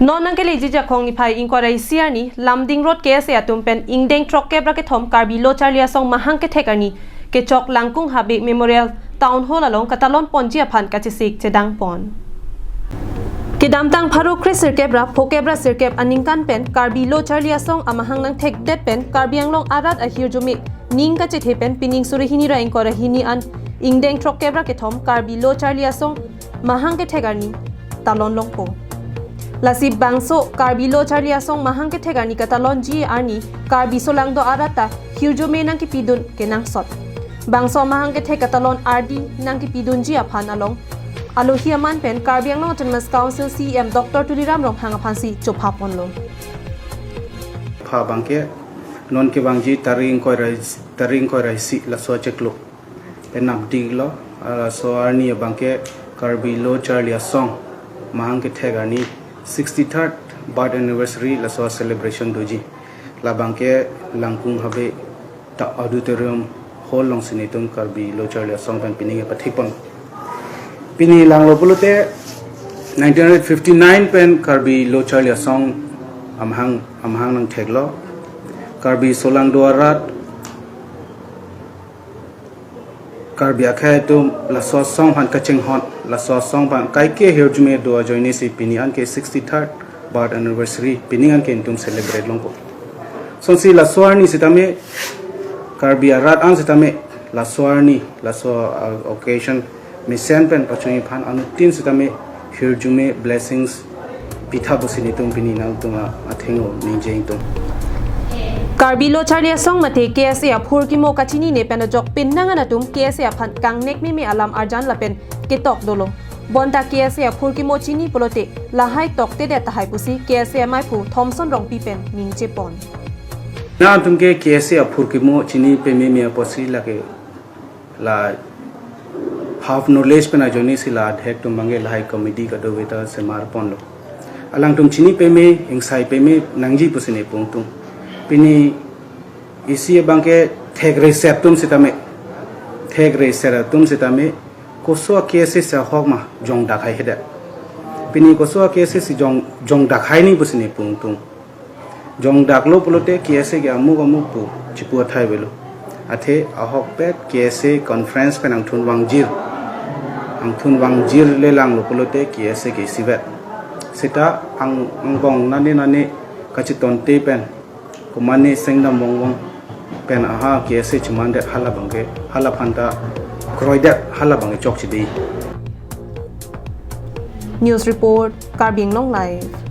นอนนังเกลีจิจะคงนิพายอิงกอไรเซียนี่ลำดิ่งรถเกสเซียตุมเป็นอิงเด้งทรอกเก็บรักเกทอมการบิโลชาเลียซองมาหังเกเทกันนี่เกจอกลังกุ้งฮับบิเมโมเรียลทาวน์ฮอลล์ลงกาตาลอนปอนเจียพันกัจสิกเจดังปอนเกดามตังพารุคริสเซอร์เก็บรับโพเก็บรัสเซอร์เก็บอันนิงกันเป็นการบิโลชาเลียซองอามาหังนังเทคเด็ดเป็นการบิยังลงอารัดอฮิวจุมินิงกัจเทเป็นปินิงสุริฮินีราอิงกอรฮินีอันอิงเด้งทรอกเก็บรักเกทอมการบิโลชาเลียซองมาหังเกเทกันนี่ตาลอนลงโปLasib bangso karbilo charlia song mahang ke thegani katalon ji arni karbiso lang do arata hiujo me nang ki pidun ke nang sot bangso mahang ke theg katalon rd nang ki pidun ji aphan along alohia man pen karbiang long autonomous council cm dr tuliram rong hang aphansi chopha ponlo pha bangke non ke bangji taring koi rai si la so cheklo enap diglo ala so arni bangke karbilo charlia song mahang ke thegani 63rd birth anniversary la so celebration doji la bangke langkung habe ta auditorium hall long sinitum karbi lochar la song pan pininge pathipon pini lang lo pulute 1959 pen karbi lochar la song amhang nang theglo karbi solang doarat karbi akhay tum la so song han kacheng hon la so song ban kai ke herjume do joini si pinian ke 63rd birth anniversary pinian ke tum celebrate longko son si la soarni sitame karbi arat ang sitame la soarni la so occasion mi sen pen pachuni phan anu tin sitame herjume blessings pitha bosini tum pinina tuma athengo ninjeng tum Karbilo charlia song mate KSA phur ki mo kachini ne pen jok pin nanga na tum KSA phan kang nek mi alam arjan la pen ke tok dolo bonta KSA phur ki mo chini polote la hai tok te de ta hai pusi KSA mai phu Thomson rong pi pen ning che pon na tum ke KSA phur ki mo chini pe me posi la ke la half knowledge pe na joni si la thek tum mangi la hai committee ka do weta se mar pon lo alang tum chini pe me ingsai pe me nangji pusine pung tum pini isi bangke thek receptum sitame thek receptum sitame koso kese sa hokma jong dakhai heda pini koso kese si jong dakhai ni busini pungtung jong daklo pulote kese ge amu pu chipu thai belo athe ahok pet kese conference penang thun wangjir le lang lo pulote kese ge sibat sita ang bong nane kachiton te pen kumani sengda mongwong pen aha kese chimande hala bangke hala phanta kroida hala bangke chokchidi News report Karbing Long Live